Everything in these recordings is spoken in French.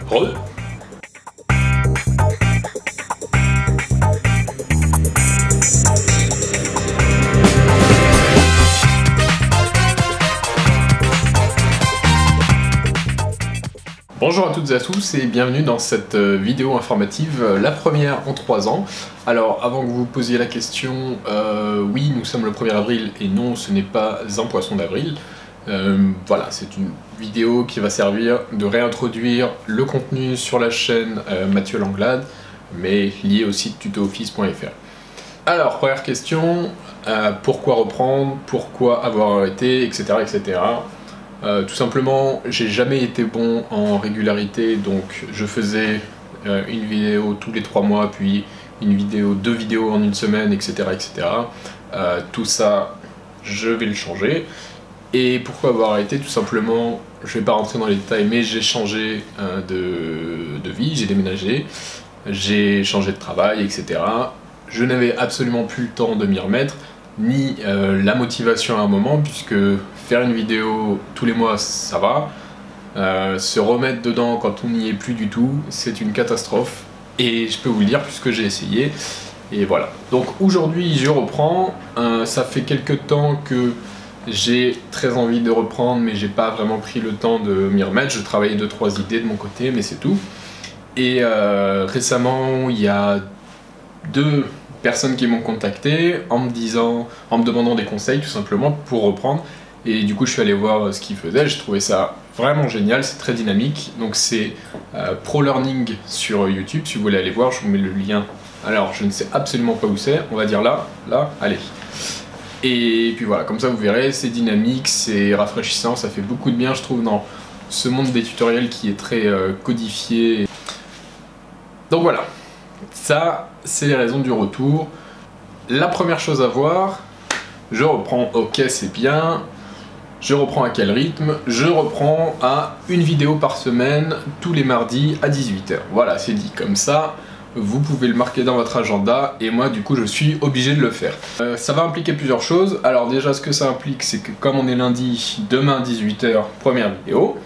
Re. Bonjour à toutes et à tous et bienvenue dans cette vidéo informative, la première en 3 ans. Alors avant que vous vous posiez la question, oui nous sommes le 1er avril et non ce n'est pas un poisson d'avril. Voilà, c'est une vidéo qui va servir de réintroduire le contenu sur la chaîne Mathieu Langlade, mais lié au site tutooffice.fr. Alors première question, pourquoi reprendre, pourquoi avoir arrêté, etc. etc. Tout simplement, j'ai jamais été bon en régularité, donc je faisais une vidéo tous les 3 mois, puis deux vidéos en une semaine, etc. etc. Tout ça, je vais le changer. Et pourquoi avoir arrêté? Tout simplement, je vais pas rentrer dans les détails, mais j'ai changé de vie, j'ai déménagé, j'ai changé de travail, etc. Je n'avais absolument plus le temps de m'y remettre, ni la motivation à un moment, puisque faire une vidéo tous les mois ça va, se remettre dedans quand on n'y est plus du tout, c'est une catastrophe, et je peux vous le dire puisque j'ai essayé, et voilà. Donc aujourd'hui je reprends, ça fait quelques temps que j'ai très envie de reprendre, mais j'ai pas vraiment pris le temps de m'y remettre, je travaillais 2-3 idées de mon côté, mais c'est tout. Et récemment, il y a 2 personnes qui m'ont contacté en me demandant des conseils tout simplement pour reprendre, et du coup je suis allé voir ce qu'ils faisaient, j'ai trouvé ça vraiment génial, c'est très dynamique. Donc c'est ProLearning sur YouTube, si vous voulez aller voir, je vous mets le lien. Alors je ne sais absolument pas où c'est, on va dire là, allez. Et puis voilà, comme ça vous verrez, c'est dynamique, c'est rafraîchissant, ça fait beaucoup de bien je trouve dans ce monde des tutoriels qui est très codifié. Donc voilà, ça c'est les raisons du retour. La première chose à voir, je reprends, ok c'est bien, je reprends à quel rythme? Je reprends à une vidéo par semaine, tous les mardis à 18 h. Voilà, c'est dit comme ça. Vous pouvez le marquer dans votre agenda et moi du coup je suis obligé de le faire. Ça va impliquer plusieurs choses. Alors déjà ce que ça implique c'est que comme on est lundi, demain 18 h, première vidéo.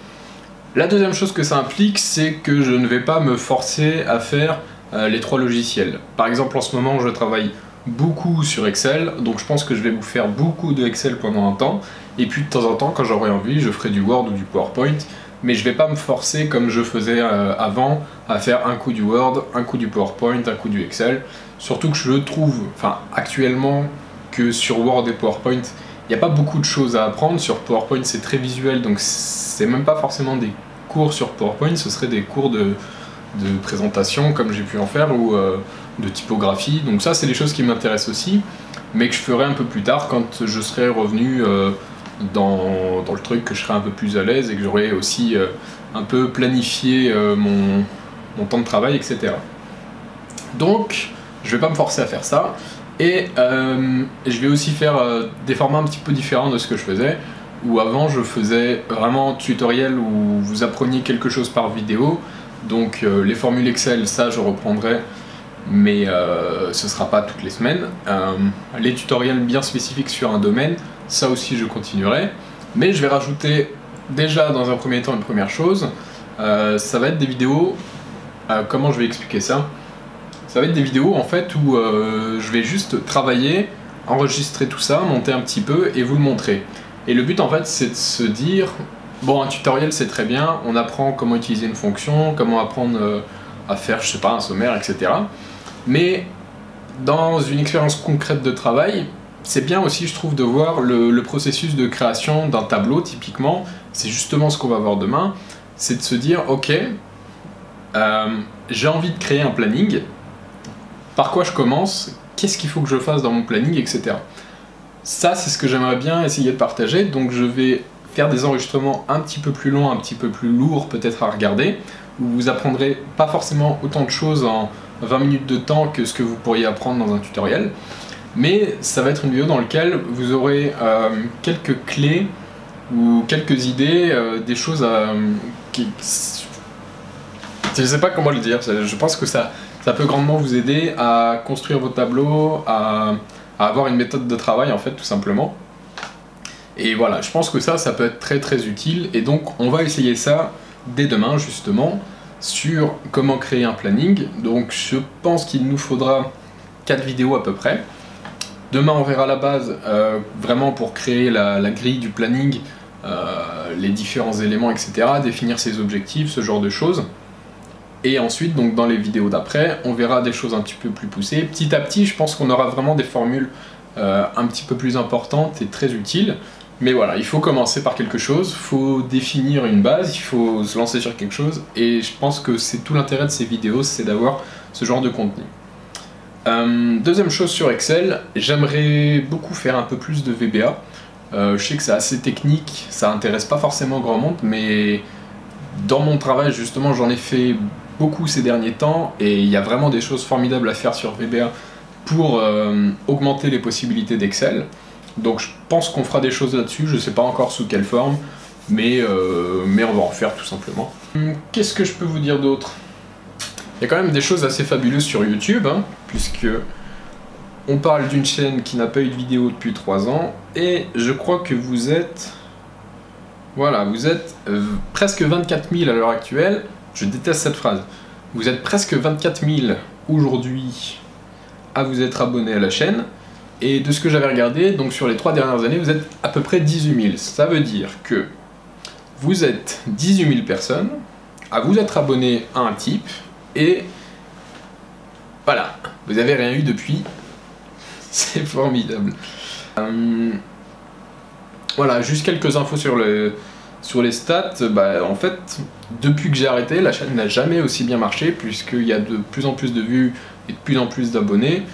La deuxième chose que ça implique c'est que je ne vais pas me forcer à faire les 3 logiciels. Par exemple en ce moment je travaille beaucoup sur Excel, donc je pense que je vais vous faire beaucoup de Excel pendant un temps, et puis de temps en temps quand j'aurai envie je ferai du Word ou du PowerPoint. Mais je vais pas me forcer comme je faisais avant à faire un coup du Word, un coup du PowerPoint, un coup du Excel. Surtout que je trouve, actuellement, que sur Word et PowerPoint, il n'y a pas beaucoup de choses à apprendre. Sur PowerPoint c'est très visuel, donc c'est même pas forcément des cours sur PowerPoint, ce serait des cours de présentation comme j'ai pu en faire, ou de typographie. Donc ça c'est des choses qui m'intéressent aussi, mais que je ferai un peu plus tard quand je serai revenu dans le truc, que je serai un peu plus à l'aise et que j'aurai aussi un peu planifié mon temps de travail, etc. Donc je vais pas me forcer à faire ça, et je vais aussi faire des formats un petit peu différents de ce que je faisais, où avant je faisais vraiment tutoriel où vous appreniez quelque chose par vidéo. Donc les formules Excel, ça je reprendrai, mais ce sera pas toutes les semaines. Les tutoriels bien spécifiques sur un domaine, ça aussi je continuerai, mais je vais rajouter déjà dans un premier temps une première chose, ça va être des vidéos, comment je vais expliquer ça? Ça va être des vidéos en fait où je vais juste travailler, enregistrer tout ça, monter un petit peu et vous le montrer. Et le but en fait c'est de se dire, bon un tutoriel c'est très bien, on apprend comment utiliser une fonction, comment apprendre à faire je sais pas un sommaire, etc. Mais dans une expérience concrète de travail, c'est bien aussi je trouve de voir le processus de création d'un tableau typiquement. C'est justement ce qu'on va voir demain, c'est de se dire ok, j'ai envie de créer un planning, par quoi je commence, qu'est-ce qu'il faut que je fasse dans mon planning, etc. Ça c'est ce que j'aimerais bien essayer de partager, donc je vais faire des enregistrements un petit peu plus longs, un petit peu plus lourds peut-être à regarder, où vous apprendrez pas forcément autant de choses en 20 minutes de temps que ce que vous pourriez apprendre dans un tutoriel, mais ça va être une vidéo dans laquelle vous aurez quelques clés ou quelques idées, des choses je sais pas comment le dire, je pense que ça peut grandement vous aider à construire vos tableaux, à avoir une méthode de travail en fait tout simplement. Et voilà, je pense que ça peut être très très utile, et donc on va essayer ça dès demain justement. sur comment créer un planning. Donc je pense qu'il nous faudra 4 vidéos à peu près. Demain on verra la base vraiment pour créer la grille du planning, les différents éléments, etc. Définir ses objectifs, ce genre de choses. Et ensuite, donc dans les vidéos d'après, on verra des choses un petit peu plus poussées. Petit à petit, je pense qu'on aura vraiment des formules un petit peu plus importantes et très utiles. Mais voilà, il faut commencer par quelque chose, il faut définir une base, il faut se lancer sur quelque chose. Et je pense que c'est tout l'intérêt de ces vidéos, c'est d'avoir ce genre de contenu. Deuxième chose sur Excel, j'aimerais beaucoup faire un peu plus de VBA. Je sais que c'est assez technique, ça intéresse pas forcément grand monde, mais dans mon travail justement j'en ai fait beaucoup ces derniers temps et il y a vraiment des choses formidables à faire sur VBA pour augmenter les possibilités d'Excel. Donc je pense qu'on fera des choses là-dessus, je sais pas encore sous quelle forme, mais on va en faire tout simplement. Qu'est-ce que je peux vous dire d'autre? Il y a quand même des choses assez fabuleuses sur YouTube, hein, puisque on parle d'une chaîne qui n'a pas eu de vidéo depuis 3 ans, et je crois que vous êtes... Voilà, vous êtes presque 24 000 à l'heure actuelle. Je déteste cette phrase. Vous êtes presque 24 000 aujourd'hui à vous être abonné à la chaîne. Et de ce que j'avais regardé, donc sur les 3 dernières années, vous êtes à peu près 18 000. Ça veut dire que vous êtes 18 000 personnes à vous être abonné à un type. Et voilà, vous avez rien eu depuis. C'est formidable. Voilà, juste quelques infos sur les stats. En fait, depuis que j'ai arrêté, la chaîne n'a jamais aussi bien marché, puisqu'il y a de plus en plus de vues et de plus en plus d'abonnés.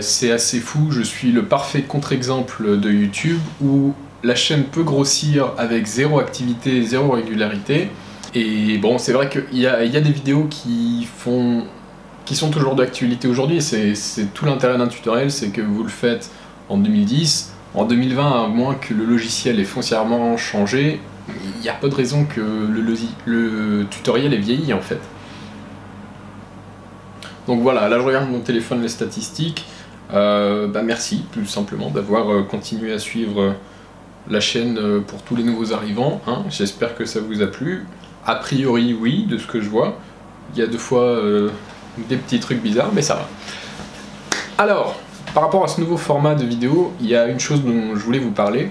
C'est assez fou, je suis le parfait contre-exemple de YouTube, où la chaîne peut grossir avec zéro activité, zéro régularité. Et bon, c'est vrai qu'il y a des vidéos qui sont toujours d'actualité aujourd'hui, et c'est tout l'intérêt d'un tutoriel, c'est que vous le faites en 2010, en 2020, à moins que le logiciel ait foncièrement changé, il n'y a pas de raison que le tutoriel ait vieilli en fait. Donc voilà, là je regarde mon téléphone les statistiques, merci tout simplement d'avoir continué à suivre la chaîne pour tous les nouveaux arrivants, hein. J'espère que ça vous a plu. A priori oui, de ce que je vois, il y a 2 fois des petits trucs bizarres, mais ça va. Alors, par rapport à ce nouveau format de vidéo, il y a une chose dont je voulais vous parler.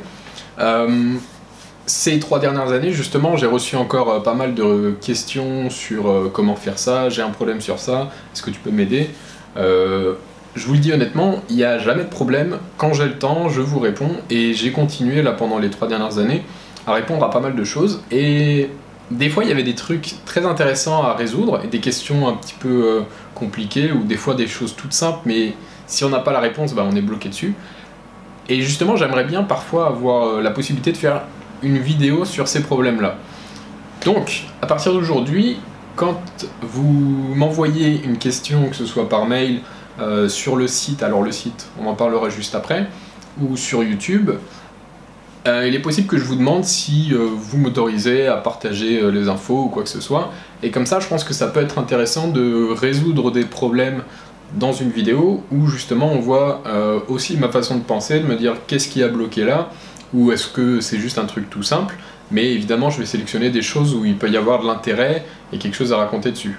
Ces 3 dernières années, justement, j'ai reçu encore pas mal de questions sur comment faire ça, j'ai un problème sur ça, est-ce que tu peux m'aider? Je vous le dis honnêtement, il n'y a jamais de problème, quand j'ai le temps, je vous réponds, et j'ai continué là pendant les 3 dernières années à répondre à pas mal de choses, et des fois il y avait des trucs très intéressants à résoudre, et des questions un petit peu compliquées, ou des fois des choses toutes simples, mais si on n'a pas la réponse, on est bloqué dessus. Et justement, j'aimerais bien parfois avoir la possibilité de faire une vidéo sur ces problèmes-là. Donc, à partir d'aujourd'hui, quand vous m'envoyez une question, que ce soit par mail, sur le site, alors le site, on en parlera juste après, ou sur YouTube, il est possible que je vous demande si vous m'autorisez à partager les infos ou quoi que ce soit. Et comme ça, je pense que ça peut être intéressant de résoudre des problèmes dans une vidéo où justement on voit aussi ma façon de penser, de me dire qu'est-ce qui a bloqué là, ou est-ce que c'est juste un truc tout simple, mais évidemment je vais sélectionner des choses où il peut y avoir de l'intérêt et quelque chose à raconter dessus.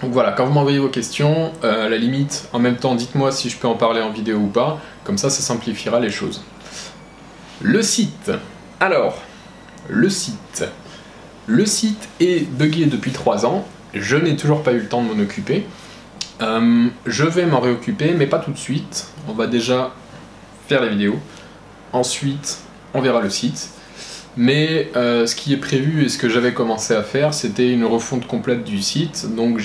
Donc voilà, quand vous m'envoyez vos questions, à la limite, en même temps dites-moi si je peux en parler en vidéo ou pas, comme ça simplifiera les choses. Le site. Alors, le site est buggé depuis 3 ans, je n'ai toujours pas eu le temps de m'en occuper. Je vais m'en réoccuper, mais pas tout de suite. On va déjà faire la vidéo. Ensuite, on verra le site. Mais ce qui est prévu et ce que j'avais commencé à faire, c'était une refonte complète du site. Donc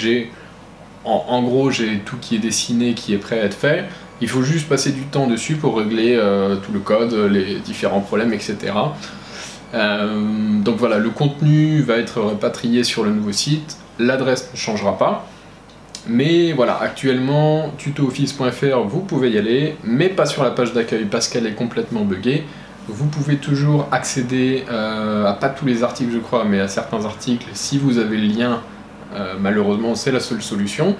en gros, j'ai tout qui est dessiné, qui est prêt à être fait. Il faut juste passer du temps dessus pour régler tout le code, les différents problèmes, etc. Donc voilà, le contenu va être répatrié sur le nouveau site. L'adresse ne changera pas. Mais voilà, actuellement, tutooffice.fr, vous pouvez y aller, mais pas sur la page d'accueil parce qu'elle est complètement buggée. Vous pouvez toujours accéder à pas tous les articles je crois, mais à certains articles. Si vous avez le lien, malheureusement c'est la seule solution.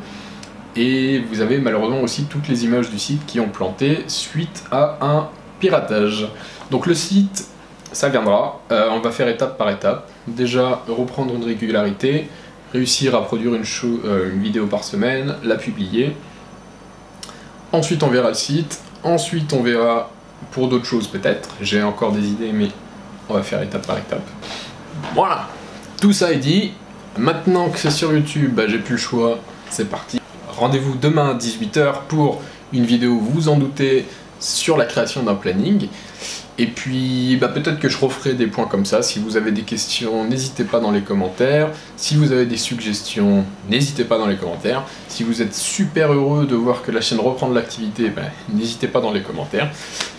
Et vous avez malheureusement aussi toutes les images du site qui ont planté suite à un piratage. Donc le site, ça viendra, on va faire étape par étape. déjà reprendre une régularité, réussir à produire une vidéo par semaine, la publier. Ensuite on verra le site, ensuite on verra pour d'autres choses peut-être, j'ai encore des idées mais on va faire étape par étape. Voilà, tout ça est dit, maintenant que c'est sur YouTube, j'ai plus le choix, c'est parti. Rendez-vous demain à 18 h pour une vidéo, vous vous en doutez, sur la création d'un planning. Et puis peut-être que je referai des points comme ça. Si vous avez des questions, n'hésitez pas dans les commentaires. Si vous avez des suggestions, n'hésitez pas dans les commentaires. Si vous êtes super heureux de voir que la chaîne reprend de l'activité, n'hésitez pas dans les commentaires.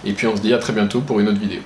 Et puis on se dit à très bientôt pour une autre vidéo.